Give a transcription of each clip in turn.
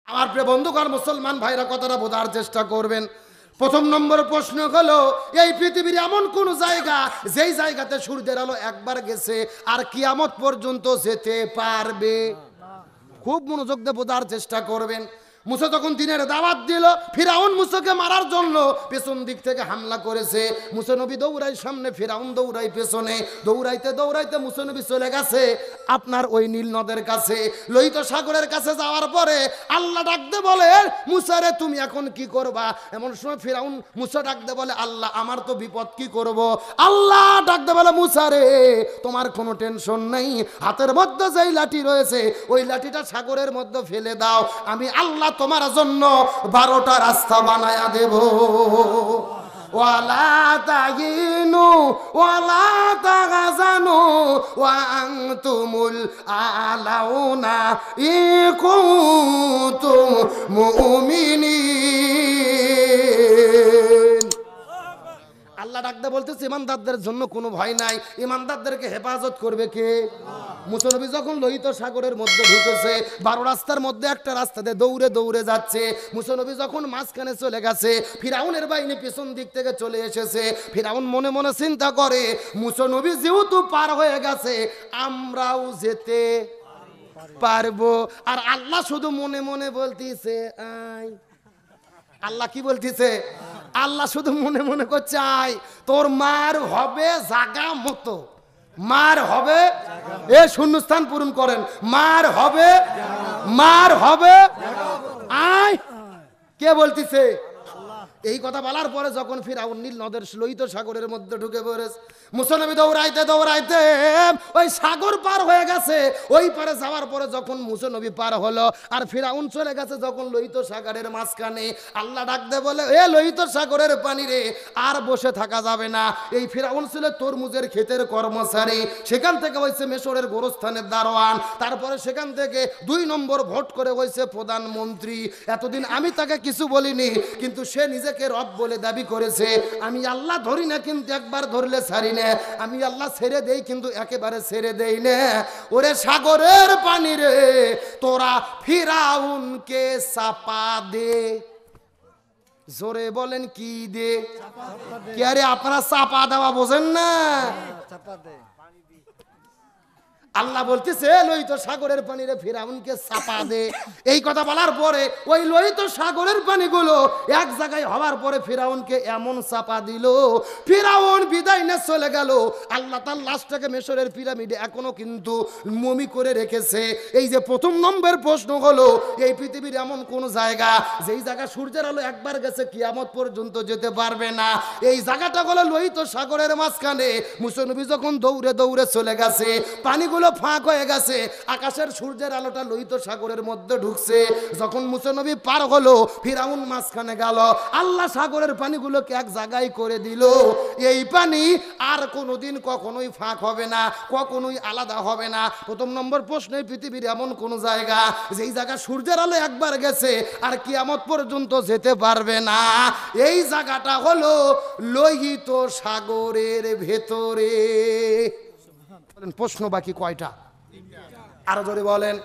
আমার প্রিয় বন্ধুগণ, মুসলমান ভাইরা কথাটা বোঝার চেষ্টা করবেন। প্রথম নম্বর প্রশ্ন হলো, এই পৃথিবীর এমন কোন জায়গা যেই জায়গাতে সূর্যের আলো একবার গেছে আর কিয়ামত পর্যন্ত যেতে পারবে? খুব মনোযোগ দিয়ে বোঝার চেষ্টা করবেন। মুসা যখন দিনের দাওয়াত দিল, ফিরাউন মুসাকে মারার জন্য পেছন দিক থেকে হামলা করেছে। মুসা নবী দৌড়াই সামনে, ফিরাউন দৌড়াই পেছনে। দৌড়াইতে দৌড়াইতে মুসা নবী চলে গেছে আপনার ওই নীল নদের কাছে, লোহিত সাগরের কাছে। যাওয়ার পরে আল্লাহ ডাকতে বলে, মুসা রে তুমি এখন কি করবা? এমন সময় ফিরাউন মুসা ডাকতে বলে, আল্লাহ আমার তো বিপদ, কি করব? আল্লাহ ডাকতে বলে, মুসা রে তোমার কোনো টেনশন নেই, হাতের মধ্যে যেই লাঠি রয়েছে ওই লাঠিটা সাগরের মধ্যে ফেলে দাও, আমি আল্লাহ তোমার জন্য 12টা রাস্তা বানায়া দেব। ওয়ালা তাহিনু ওয়ালা তাহজানু ওয়া আনতুমুল আলাউনা ইন কুনতুম মুমিনিন। আল্লাহ ডাকতে বলতেছে, ইমানদারদের জন্য কোনো ভয় নাই, ইমানদারদেরকে হেফাজত করবে কে? মুসা নবী যখন লোহিত সাগরের মধ্যে ঢুকেছে, 12 রাস্তার মধ্যে একটা রাস্তাতে দৌড়ে দৌড়ে যাচ্ছে। মুসা নবী যখন মাঝখানে চলে গেছে, ফিরাউনের বাহিনী পিছন দিক থেকে চলে এসেছে। ফিরাউন মনে মনে চিন্তা করে, মুসা নবী যেহেতু পার হয়ে গেছে, আমরাও যেতে পারবো। আর আল্লাহ শুধু মনে মনে বলতিছে আয়। আল্লাহ কি বলতিছে? আল্লাহ শুধু মনে মনে করছে আয়, তোর মার হবে জাগা মতো, মার হবে, এ শূন্যস্থান পূরণ করেন, মার হবে, মার হবে আয়। কে বলতিছে? এই কথা বলার পরে যখন ফিরাউন নীল নদের লোহিত সাগরের মধ্যে ঢুকে পড়েছে, মুসা নবী দৌড়াইতে দৌড়াইতে ওই সাগর পার হয়ে গেছে। ওই পারে যাওয়ার পরে যখন মুসা নবী পার হলো আর ফিরাউন চলে গেছে যখন লোহিত সাগরের মাঝখানে, আল্লাহ ডাকতে বলে, এ লোহিত সাগরের পানি রে, আর বসে থাকা যাবে না। এই ফিরাউন ছিল তরমুজের ক্ষেতের কর্মচারী, সেখান থেকে হয়েছে মেশরের গোরস্থানের দারোয়ান, তারপরে সেখান থেকে 2 নম্বর ভোট করে হয়েছে প্রধানমন্ত্রী। এতদিন আমি তাকে কিছু বলিনি, কিন্তু সে নিজেকে রব বলে দাবি করেছে। আমি আল্লাহ ধরি না, কিন্তু একবার ধরলে ছাড়ি না, আমি আল্লাহ ছেড়ে দেই কিন্তু একেবারে ছেড়ে দেই না। ওরে সাগরের পানি রে, তোরা ফিরাউনকে চাপা দে। জোরে বলেন কি দে? কি আরে আপনারা চাপা দেওয়া বোঝেন না? আল্লাহ বলতেছে, লোহিত সাগরের পানিরে ফিরাউনকে চাপা দে। এই কথা বলার পরে ওই লোহিত সাগরের পানিগুলো এক জায়গায় হওয়ার পরে ফিরাউনকে এমন চাপা দিল, ফিরাউন বিদায় নিয়ে চলে গেল। আল্লাহ তার লাশটাকে মিশরের পিরামিডে এখনো কিন্তু মমি করে রেখেছে। এই যে প্রথম নম্বর প্রশ্ন হলো, এই পৃথিবীর এমন কোন জায়গা যেই জায়গা সূর্যের আলো একবার গেছে কিয়ামত পর্যন্ত যেতে পারবে না? এই জায়গাটা হলো লোহিত সাগরের মাঝখানে। মুসা নবী যখন দৌড়ে দৌড়ে চলে গেছে, পানিগুলো ফাঁক হয়ে গেছে, আকাশের সূর্যের আলোটা লোহিত সাগরের মধ্যে ঢুকছে। যখন মুসা নবী পার হলো, ফিরাউন মাঝখানে গেল, আল্লাহ সাগরের পানিগুলোকে এক জায়গায় করে দিল। এই পানি আর কোনোদিন কখনোই ফাঁক হবে না, কখনোই আলাদা হবে না। প্রথম নম্বর প্রশ্ন, পৃথিবীর এমন কোন জায়গা যেই জায়গা সূর্যের আলো একবার গেছে আর কিয়ামত পর্যন্ত যেতে পারবে না? এই জায়গাটা হলো লোহিত সাগরের ভেতরে। প্রশ্ন বাকি কয়টা? আরো জোরে বলেন।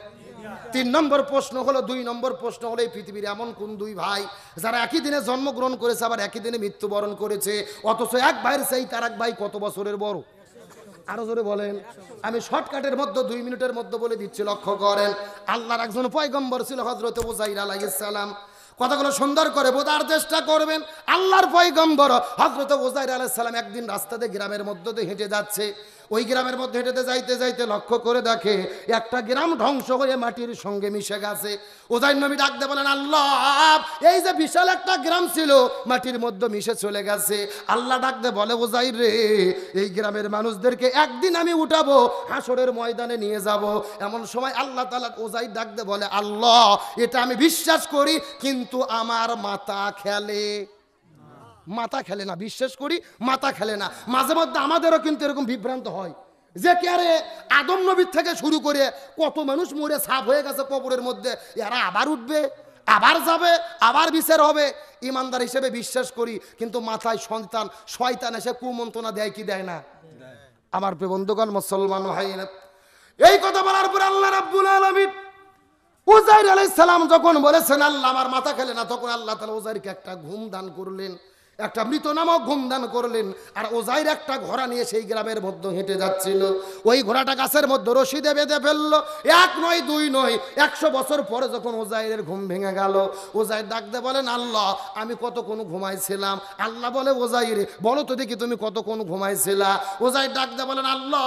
3 নম্বর প্রশ্ন হলো, 2 নম্বর প্রশ্ন হলো, এই পৃথিবীর এমন কোন 2 ভাই যারা একই দিনে জন্মগ্রহণ করেছে আবার একই দিনে মৃত্যুবরণ করেছে, অথচ এক ভাইয়ের সেই তার এক ভাই কত বছরের বড়? আরো জোরে বলেন। আমি শর্টকাটের মধ্যে 2 মিনিটের মধ্যে বলে দিচ্ছি, লক্ষ্য করেন। আল্লাহর একজন পয়গম্বর ছিল হযরত উযাইর আলাইহিস সালাম। কথাগুলো সুন্দর করে বোঝার চেষ্টা করবেন। আল্লাহর পয়গম্বর হযরত উযাইর আলাইহিস সালাম একদিন রাস্তাতে গ্রামের মধ্যে দিয়ে হেঁটে যাচ্ছে। ওই গ্রামের মধ্যে হেঁটে যাইতে যাইতে লক্ষ্য করে দেখে একটা গ্রাম ধ্বংস হয়ে মাটির সঙ্গে মিশে গেছে। উযাইর নবী ডাকতে বলেন, আল্লাহ, এই যে বিশাল একটা গ্রাম ছিল মাটির মধ্যে মিশে চলে গেছে। আল্লাহ ডাকতে বলে, উযাইর রে, এই গ্রামের মানুষদেরকে একদিন আমি উঠাবো, হাসরের ময়দানে নিয়ে যাব। এমন সময় আল্লাহ তাআলা উযাইর ডাকতে বলে, আল্লাহ, এটা আমি বিশ্বাস করি, কিন্তু আমার মাথা খেলে। মাথা খেলে না, বিশ্বাস করি, মাথা খেলে না। মাঝে মধ্যে আমাদেরও কিন্তু এরকম বিভ্রান্ত হয় যে কে আরে আদম নবীর থেকে শুরু করে কত মানুষ মরে সাফ হয়ে গেছে কবরের মধ্যে, এরা আবার উঠবে, আবার যাবে, আবার বিচার হবে। ইমানদার হিসেবে বিশ্বাস করি, কিন্তু মাথায় শয়তান এসে কুমন্ত্রণা দেয় কি দেয় না? আমার প্রিয় বন্ধুগণ, মুসলমান ভাইরা, এই কথা বলার পর আল্লাহ রাব্বুল আলামিন উজাইর আলাইহিস সালাম যখন বলেছেন আল্লাহ আমার মাথা খেলে না, তখন আল্লাহ তাআলা উজাইরকে একটা ঘুম দান করলেন, একটা মৃত নামক ঘুম দান করলেন। আর উজাইর একটা ঘোড়া নিয়ে সেই গ্রামের মধ্যে হেঁটে যাচ্ছিল। ওই ঘোড়াটা গাছের মধ্যে রশি দিয়ে বেঁধে ফেললো। এক নয় দুই নয় 100 বছর পরে যখন উজাইরের ঘুম ভেঙে গেল, উজাইর ডাকতে বলেন আল্লাহ আমি কতক্ষণ ঘুমাইছিলাম। আল্লাহ বলে উজাইর বলো তো দেখি তুমি কতক্ষণ ঘুমাইছিলা। উজাইর ডাকতে বলেন আল্লাহ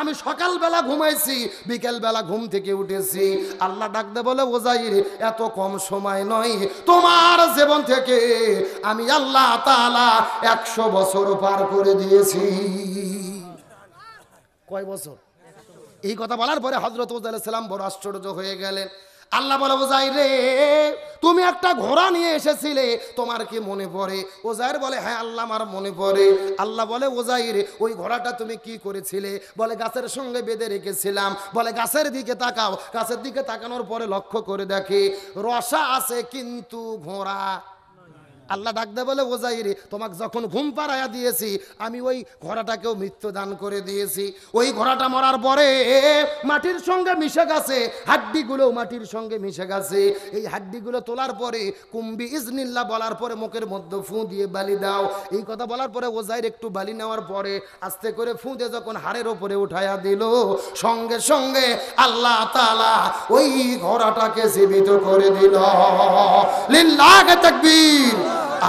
আমি সকালবেলা ঘুমাইছি, বিকেলবেলা ঘুম থেকে উঠেছি। আল্লাহ ডাকতে বলে উজাইর এত কম সময় নয়, তোমার জীবন থেকে আমি আল্লাহ তাআলা 100 বছর পার করে দিয়েছি। কয় বছর? এই কথা বলার পরে হযরত উজাইর আলাইহিস সালাম বড় আশ্চর্য হয়ে গেলেন। আল্লাহ বলে উজাইর রে তুমি একটা ঘোড়া নিয়ে এসেছিলে, তোমার কি মনে পড়ে? উজাইর বলে হ্যাঁ আল্লাহ আমার মনে পড়ে। আল্লাহ বলে উজাইর ওই ঘোড়াটা তুমি কি করেছিলে? বলে গাছের সঙ্গে বেঁধে রেখেছিলাম। বলে গাছের দিকে তাকাও। গাছের দিকে তাকানোর পরে লক্ষ্য করে দেখে রসা আছে কিন্তু ঘোড়া। আল্লাহ ডাকতে বলে উজাইর তোমাকে যখন ঘুম পাড়াইয়া দিয়েছি আমি ওই ঘোড়াটাকেও মৃত্যু দান করে দিয়েছি। ওই ঘোড়াটা মরার পরে মাটির সঙ্গে মিশে গেছে, হাড্ডিগুলো মাটির সঙ্গে মিশে গেছে। এই হাড্ডিগুলো তোলার পরে কুম্বি ইজনিল্লাহ বলার পরে মুখের মধ্যে ফু দিয়ে বালি দাও। এই কথা বলার পরে উজাইর একটু বালি নেওয়ার পরে আস্তে করে ফু দিয়ে যখন হাড়ের ওপরে উঠাইয়া দিল, সঙ্গে সঙ্গে আল্লাহ তাআলা ওই ঘোড়াটাকে জীবিত করে দিল। লিল্লাহি তাকবীর,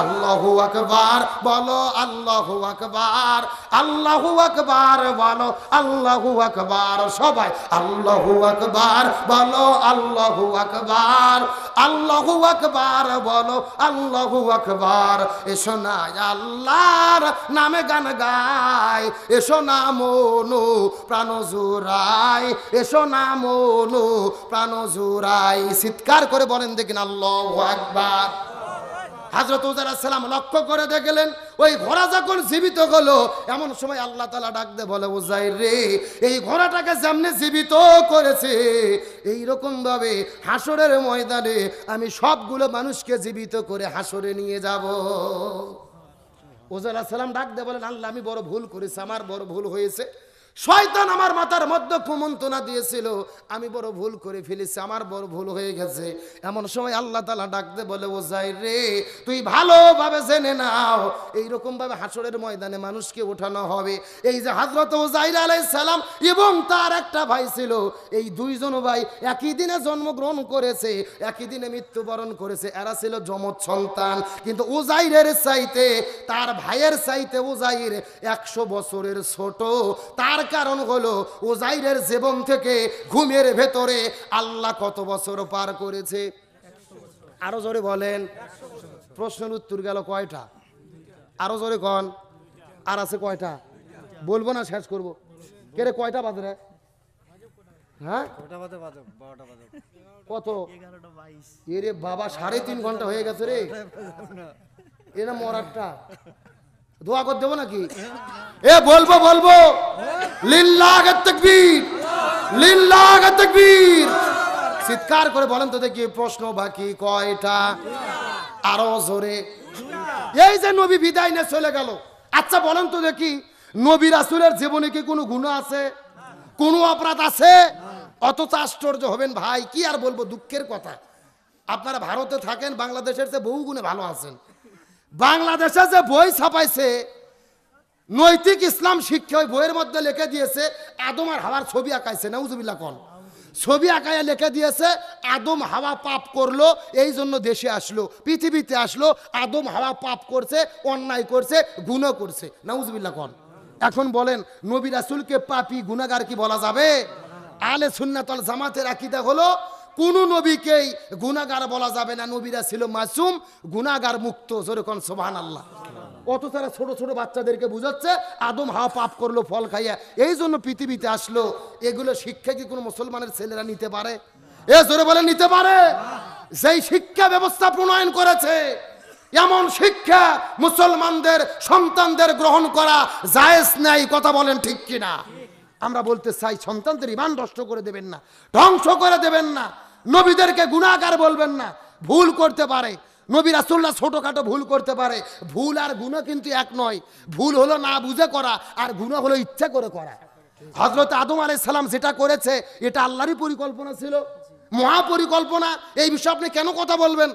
আল্লাহু আকবার বলো, আল্লাহু আকবার, আল্লাহু আকবার বলো, আল্লাহু আকবার। সবাই আল্লাহু আকবার বলো, আল্লাহু আকবার, আল্লাহু আকবার বলো, আল্লাহু আকবার। এসো না আল্লাহর নামে গান গায়, এসো না মনু প্রাণ জুড়াই, এসো না মনু প্রাণ জুড়াই। চিৎকার করে বলেন দেখেন আল্লাহু আকবার। হযরত উজাইর আলাইহিস সালাম লক্ষ্য করে দেখলেন ওই ঘোড়া যখন জীবিত হলো, এমন সময় আল্লাহ তাআলা ডাক দিয়ে বলে উজাইর রে এই ঘোড়াটাকে যেমনি জীবিত করেছে এইরকম ভাবে হাসরের ময়দানে আমি সবগুলো মানুষকে জীবিত করে হাসরে নিয়ে যাব। উজাইর আলাইহিস সালাম ডাক দিয়ে বলেন আল্লাহ আমি বড় ভুল করেছি, আমার বড় ভুল হয়েছে। শয়তান আমার মাথার মধ্যে কুমন্ত্রণা দিয়েছিল, আমি বড় ভুল করে ফেলেছি, আমার বড় ভুল হয়ে গেছে। এমন সময় আল্লাহ তাআলা ডাকতে বলে উজাইর রে তুই ভালোভাবে জেনে নাও এইরকম ভাবে হাসরের ময়দানে মানুষকে ওঠানো হবে। এই যে হযরত উজাইর আলাইহিস সালাম এবং তার একটা ভাই ছিল, এই দুইজন ভাই একই দিনে জন্মগ্রহণ করেছে, একই দিনে মৃত্যুবরণ করেছে। এরা ছিল যমজ সন্তান, কিন্তু উজাইরের চাইতে তার ভাইয়ের চাইতে উজাইর 100 বছরের ছোট। তার কারণ হলো উজাইরের জীবন থেকে ঘুমের ভেতরে আল্লাহ কত বছর পার করেছে? আরো জোরে বলেন। প্রশ্নের উত্তর গেল কয়টা? আরো জোরে কন। আর আছে কয়টা? বলবো না শেষ করবো। কে রে কয়টা বাজে রে? হ্যাঁ কত? এরে বাবা 3.5 ঘন্টা হয়ে গেছে রে। এরা মরারটা দোয়া করে দেবো নাকি? এ বলবো বলবো লিল্লাহি তাকবীর, লিল্লাহি তাকবীর। চিৎকার করে বলেন তো দেখি প্রশ্ন বাকি কয়টা? আরো জোরে। এই যে নবী বিদায় নিয়ে চলে গেল, আচ্ছা বলেন তো দেখি নবী রাসূলের জীবনে কি কোনো গুনাহ আছে, কোনো অপরাধ আছে? অত আশ্চর্য হবেন ভাই, কি আর বলবো, দুঃখের কথা। আপনারা ভারতে থাকেন, বাংলাদেশের চেয়ে বহু গুণে ভালো আছেন। বাংলাদেশে যে বই ছাপাইছে নৈতিক ইসলাম শিক্ষা, ওই বইয়ের মধ্যে লিখে দিয়েছে আদম আর হাওয়ার ছবি আঁকাইছে। নাউজুবিল্লাহ কোন ছবি আঁকাইয়া লিখে দিয়েছে আদম হাওয়া পাপ করলো এই জন্য দেশে আসলো, পৃথিবীতে আসলো। আদম হাওয়া পাপ করছে, অন্যায় করছে, গুনাহ করছে। নাউজুবিল্লাহ কোন। এখন বলেন নবী রাসূলকে পাপী গুনাহগার কি বলা যাবে? আহলে সুন্নাত ওয়াল জামাতের আকীদা হলো কোন নবীকেই গুনাহগার বলা যাবে না। নবীরা ছিল মাসুম, গুনাহগার মুক্ত। যেরকম সুবহানাল্লাহ। অত তারা ছোট ছোট বাচ্চাদেরকে বুঝাচ্ছে আদম হাওয়া পাপ করলো ফল খাইয়া এই জন্য পৃথিবীতে আসলো। এগুলো শিক্ষা কি কোনো মুসলমানের ছেলেরা নিতে পারে? এ জোরে বলে নিতে পারে? যেই শিক্ষা ব্যবস্থা প্রণয়ন করেছে এমন শিক্ষা মুসলমানদের সন্তানদের গ্রহণ করা জায়েজ নাই। কথা বলেন ঠিক কিনা? আমরা বলতে চাই সন্তানদের ঈমান নষ্ট করে দেবেন না, ধ্বংস করে দেবেন না। নবীদেরকে গুনাহগার বলবেন না। ভুল করতে পারে, নবী রাসূলরা ছোটখাটো ভুল করতে পারে। ভুল আর গুনাহ কিন্তু এক নয়। ভুল হলো না বুঝে করা, আর গুনাহ হলো ইচ্ছা করে করা। হযরত আদম আলাইহিস সালাম যেটা করেছে এটা আল্লাহরই পরিকল্পনা ছিল। মহাপরিকল্পনা। এই বিষয়ে আপনি কেন কথা বলবেন?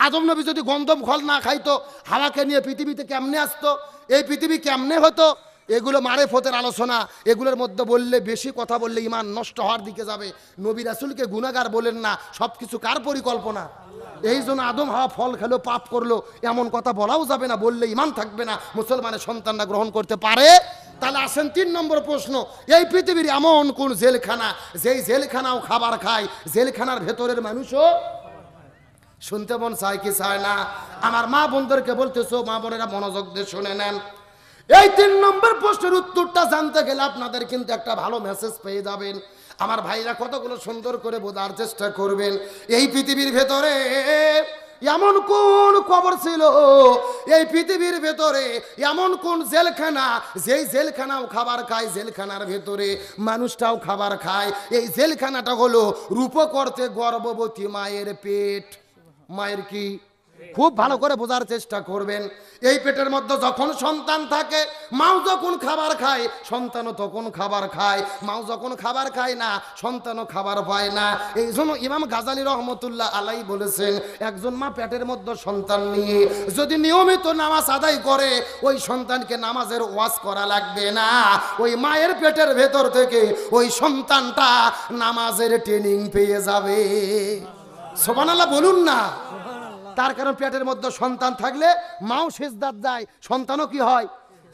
আদম নবী যদি গন্ধম ফল না খাইতো, হাওয়াকে নিয়ে পৃথিবীতে কেমনে আসতো, এই পৃথিবী কেমনে হতো? এগুলো মারেফতের আলোচনা। এগুলোর মধ্যে বললে, বেশি কথা বললে ইমান নষ্ট হওয়ার দিকে যাবে। নবী রাসূলকে গুনাহগার বলেন না, সব কিছু কার পরিকল্পনা? এই জন্য আদম হাওয়া ফল খেলো, পাপ করলো, এমন কথা বলাও যাবে না, বললে ইমান থাকবে না, মুসলমানের সন্তানরা গ্রহণ করতে পারে। তাহলে আসেন 3 নম্বর প্রশ্ন, এই পৃথিবীর এমন কোন জেলখানা, যেই জেলখানাও খাবার খায়, জেলখানার ভেতরের মানুষও? শুনতে মন চায় কি চায় না? আমার মা বোনদেরকে বলতেছো, মা বোনেরা মনোযোগ দিয়ে শুনে নেন। এই 3 নম্বর প্রশ্নের উত্তরটা জানতে গেলে আপনাদের কিন্তু একটা ভালো মেসেজ পেয়ে যাবেন। আমার ভাইরা কতগুলো সুন্দর করে বোঝার চেষ্টা করবেন। এই পৃথিবীর ভেতরে এমন কোন কবর ছিল, এই পৃথিবীর ভেতরে এমন কোন জেলখানা, যেই জেলখানাও খাবার খায়, জেলখানার ভেতরে মানুষটাও খাবার খায়। এই জেলখানাটা হলো রূপকর্তে গর্ভবতী মায়ের পেট। মায়ের কি? খুব ভালো করে বোঝার চেষ্টা করবেন। এই পেটের মধ্যে যখন সন্তান থাকে, মাও যখন খাবার খায়, সন্তানও তখন খাবার খায়। মাও যখন খাবার খায় না, সন্তানও খাবার পায় না। এই জন্য ইমাম গাজালি রহমতুল্লাহ আলাই বলেছেন, একজন মা পেটের মধ্যে সন্তান নিয়ে যদি নিয়মিত নামাজ আদায় করে, ওই সন্তানকে নামাজের ওয়াজ করা লাগবে না। ওই মায়ের পেটের ভেতর থেকে ওই সন্তানটা নামাজের ট্রেনিং পেয়ে যাবে। সুবহানাল্লাহ বলুন না। তার কারণ পেটের মধ্যে সন্তান থাকলে মাও সেজদাত যায়, সন্তানও কি হয়?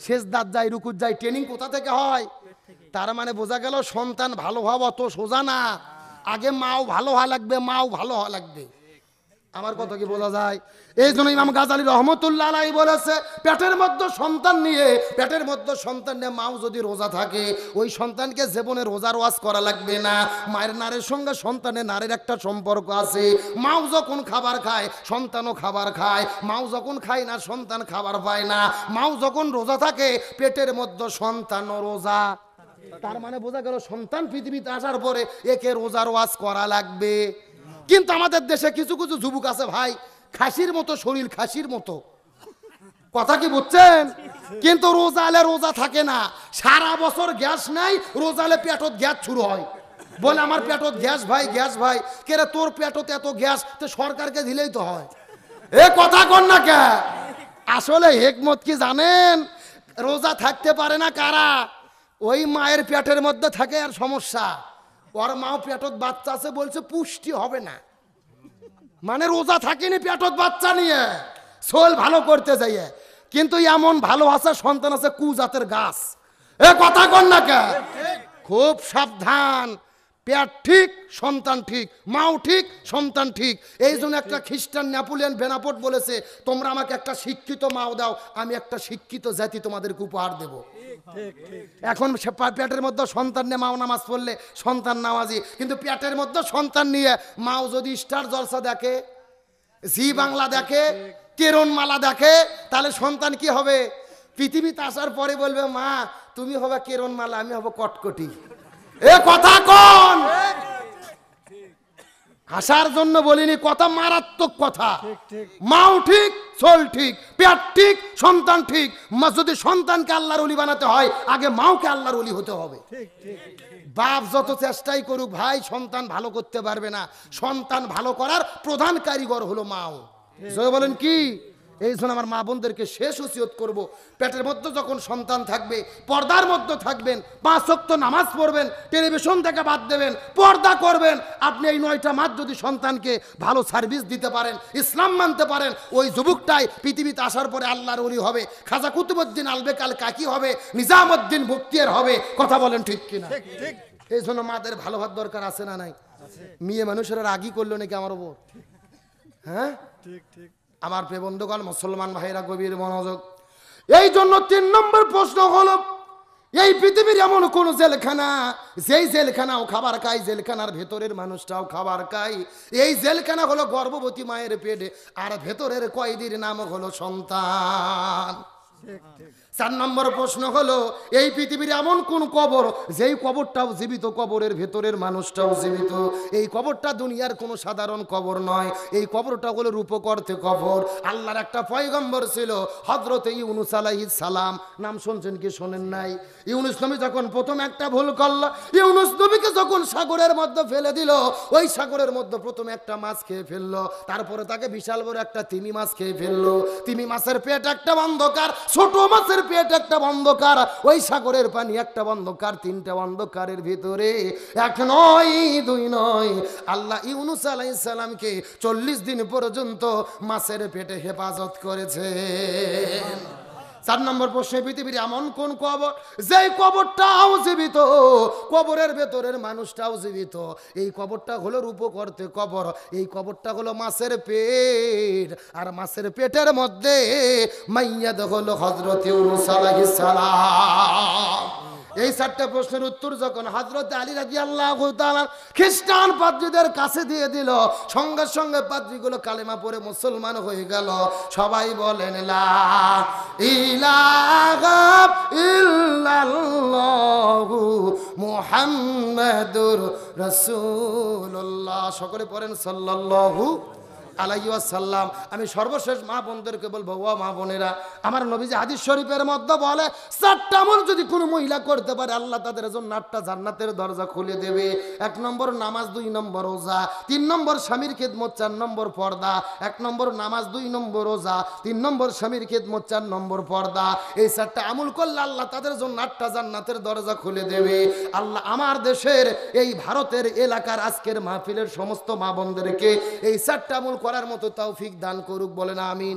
সেজদাত যায়, রুকুত যায়। ট্রেনিং কোথা থেকে হয়? তার মানে বোঝা গেল সন্তান ভালো হওয়া অত সোজা না। আগে মাও ভালো হওয়া লাগবে, মাও ভালো হওয়া লাগবে। আমার কথা কি বোঝা যায়? এই জন্য ইমাম গাজালি রহমতুল্লাহ আলাইহি বলেছে, পেটের মধ্যে সন্তান নিয়ে, পেটের মধ্যে সন্তান নিয়ে মাও যদি রোজা থাকে, ওই সন্তানকে জীবনে রোজার ওয়াজ করা লাগবে না। মায়ের নারের সঙ্গে সন্তানের নারের একটা সম্পর্ক আছে। মাও যখন খাবার খায়, সন্তানও খাবার খায়। মাও যখন খায় না, সন্তান খাবার পায় না। মাও যখন রোজা থাকে, পেটের মধ্যে সন্তানও রোজা। তার মানে বোঝা গেল সন্তান পৃথিবীতে আসার পরে একে রোজার ওয়াজ করা লাগবে। কিন্তু আমাদের দেশে কিছু কিছু যুবক আছে ভাই, খাসির মতো শরীর, খাসির মতো, কথা কি বুঝছেন? কিন্তু রোজালে রোজা থাকে না, সারা বছর গ্যাস নাই, রোজালে পেটত গ্যাস শুরু হয়। বলে আমার পেটত গ্যাস ভাই, গ্যাস ভাই। কে রে তোর পেটত এত গ্যাস? তো সরকারকে দিলেই তো হয়। এ কথা কন না কে? আসলে হিকমত কি জানেন? রোজা থাকতে পারে না কারা? ওই মায়ের পেটের মধ্যে থাকে আর সমস্যা। ওর মাও পেটত বাচ্চা আছে, বলছে পুষ্টি হবে না, মানে রোজা থাকেনি পেটত বাচ্চা নিয়ে, সোল ভালো করতে যাইয়ে। কিন্তু এমন ভালো আছে সন্তান আছে কুজাতের গাছ। এ কথা কন না কে? খুব সাবধান। পেট ঠিক, সন্তান ঠিক, মাও ঠিক, সন্তান ঠিক। এই জন্য একটা খ্রিস্টান নেপোলিয়ন বেনাপোর্ট বলেছে, তোমরা আমাকে একটা শিক্ষিত মাও দাও, আমি একটা শিক্ষিত জাতি তোমাদেরকে উপহার দেব। এখন পেটের মধ্যে সন্তান নিয়ে মাও নামাজ পড়লে সন্তান নামাজি, কিন্তু পেটের মধ্যে সন্তান নিয়ে মাও যদি স্টার জলসা দেখে, জি বাংলা দেখে, কেরণমালা দেখে, তাহলে সন্তান কি হবে? পৃথিবীতে আসার পরে বলবে, মা তুমি হবে কেরণমালা, আমি হব কটকটি। এ কথা কোন? হাসার জন্য বলিনি, কথা মারাত্মক কথা। মাও ঠিক, সোল ঠিক, পেট ঠিক, সন্তান ঠিক। যদি সন্তানকে আল্লাহর ওলি বানাতে হয়, আগে মাওকে আল্লাহর ওলি হতে হবে। বাপ যত চেষ্টাই করুক ভাই, সন্তান ভালো করতে পারবে না। সন্তান ভালো করার প্রধান কারিগর হলো মাও। বলেন কি? এই জন্য আমার মা বোনদেরকে শেষ ওসিয়ত করব, পেটের মধ্যে যখন সন্তান থাকবে, পর্দার মধ্যে থাকবেন, 5 ওয়াক্ত নামাজ পড়বেন, টেলিভিশন থেকে বাদ দেবেন, পর্দা করবেন। আপনি এই 9টা মাস যদি সন্তানকে ভালো সার্ভিস দিতে পারেন, ইসলাম মানতে পারেন, ওই যুবকটাই পৃথিবীতে আসার পরে আল্লাহর ওলি হবে। খাজা কুতুবউদ্দিন আলবেকাল কাকি হবে, নিজামউদ্দিন বখতিয়ার হবে। কথা বলেন ঠিক কিনা? এই জন্য মাদের ভালো হওয়ার দরকার আছে না নাই? মেয়ে মানুষেরা রাগি করলো নাকি আমার ওপর? হ্যাঁ ঠিক ঠিক। আমার প্রিয় বন্ধুগণ, মুসলমান ভাইরা গভীর মনোযোগ। এই জন্য 3 নম্বর প্রশ্ন হলো, এই পৃথিবীর এমন কোন জেলখানা, যেই জেলখানাও খাবার খায়, জেলখানার ভেতরের মানুষটাও খাবার খায়। এই জেলখানা হলো গর্ভবতী মায়ের পেটে, আর ভেতরের কয়েদির নাম হলো সন্তান। 4 নম্বর প্রশ্ন হলো, এই পৃথিবীর এমন কোন কবর যেই কবরটাও জীবিত, কবরের ভেতরের মানুষটাও জীবিত। এই কবরটা দুনিয়ার কোনো সাধারণ কবর নয়, এই কবরটা হলো রূপকর্তে কবর। আল্লাহর একটা পয়গম্বর ছিল হযরতে ইউনূস আলাইহিস সালাম। নাম শুনছেন কি শোনেন নাই? ইউনূস নবী যখন প্রথম একটা ভুল করলো, ইউনূস নবীকে যখন সাগরের মধ্যে ফেলে দিল, ওই সাগরের মধ্যে প্রথমে একটা মাছ খেয়ে ফেললো, তারপরে তাকে বিশাল বড় একটা তিমি মাছ খেয়ে ফেললো। তিমি মাছের পেট একটা অন্ধকার, ছোট মাছের পেট একটা অন্ধকার, ওই সাগরের পানি একটা অন্ধকার, 3টা অন্ধকারের ভিতরে 1 নয় 2 নয়, আল্লাহ ইউনূস আলাইহিস সালামকে 40 দিন পর্যন্ত মাছের পেটে হেফাজত করেছে। 4 নম্বর প্রশ্ন, পৃথিবীর এমন কোন কবর যেই কবরটাও জীবিত, কবরের ভেতরের মানুষটাও জীবিত। এই কবরটা হলো রূপকর্তে কবর, এই কবরটা হলো মাছের পেট, আর মাছের পেটের মধ্যে মাইয়াদ হলো হযরত ইউনূস আলাইহিস সালাম। এই 4টা প্রশ্নের উত্তর যখন হযরত আলী রাদিয়াল্লাহু তাআলা খ্রিস্টান পাদ্রীদের কাছে দিয়ে দিল, সঙ্গে সঙ্গে পাদ্রীগুলো কালেমা পড়ে মুসলমান হয়ে গেল। সবাই বলেন লা ইলাহা ইল্লাল্লাহু মুহাম্মাদুর রাসূলুল্লাহ। সকলে পড়েন সাল্লাল্লাহু আলাইহি ওয়াসাল্লাম। আমি সর্বশেষ মা বোনদেরকে বলবো, ও মা বোনেরা, আমার নবীজি হাদিস শরীফের মধ্যে বলে 4টা আমল যদি কোনো মহিলা করতে পারে, আল্লাহ তাদের জন্য 8টা জান্নাতের দরজা খুলে দেবে। 1 নম্বর নামাজ, 2 নম্বর রোজা, 3 নম্বর স্বামীর খেদমত, 4 নম্বর পর্দা। 1 নম্বর নামাজ, 2 নম্বর রোজা, 3 নম্বর স্বামীর খেদমত, 4 নম্বর পর্দা। এই 4টা আমল করলে আল্লাহ তাদের জন্য 8টা জান্নাতের দরজা খুলে দেবে। আল্লাহ আমার দেশের এই ভারতের এলাকার আজকের মাহফিলের সমস্ত মা বোনদেরকে এই 4টা আমল করার মতো তৌফিক দান করুক, বলেন আমিন।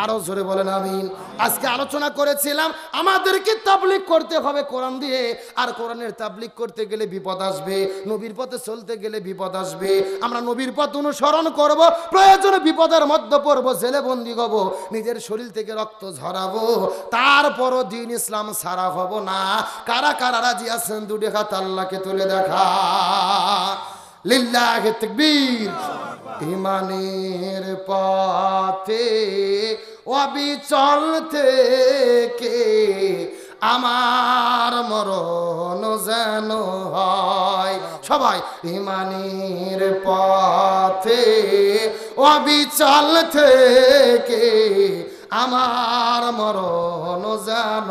আরো জোরে বলেন আমিন। আজকে আলোচনা করেছিলাম আমাদেরকে তাবলীগ করতে হবে কোরআন দিয়ে, আর কোরআনের তাবলীগ করতে গেলে বিপদ আসবে, নবীর পথে চলতে গেলে বিপদ আসবে। আমরা নবীর পথ অনুসরণ করব, প্রয়োজনে বিপদের মধ্যে পড়বো, জেলে বন্দী হব, নিজের শরীর থেকে রক্ত ঝরাবো, তারপরও দ্বীন ইসলাম ছাড়া হব না। কারা কারা রাজি আছেন? 2 হাত আল্লাহকে তুলে দেখা। লিল্লাহি তাকবীর। ইমানের পথে অবিচল থেকে আমার মরণ যেন হয়। সবাই ইমানের পথে অবিচল থেকে আমার মরণ যেন।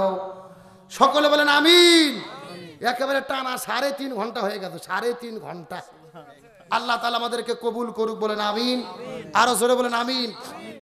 সকলে বলেন আমিন। একেবারে টানা 3.5 ঘন্টা হয়ে গেছে, 3.5 ঘন্টা। আল্লাহ তাআলা আমাদেরকে কবুল করুক, বলেন আমিন। আরো জোরে বলেন আমিন।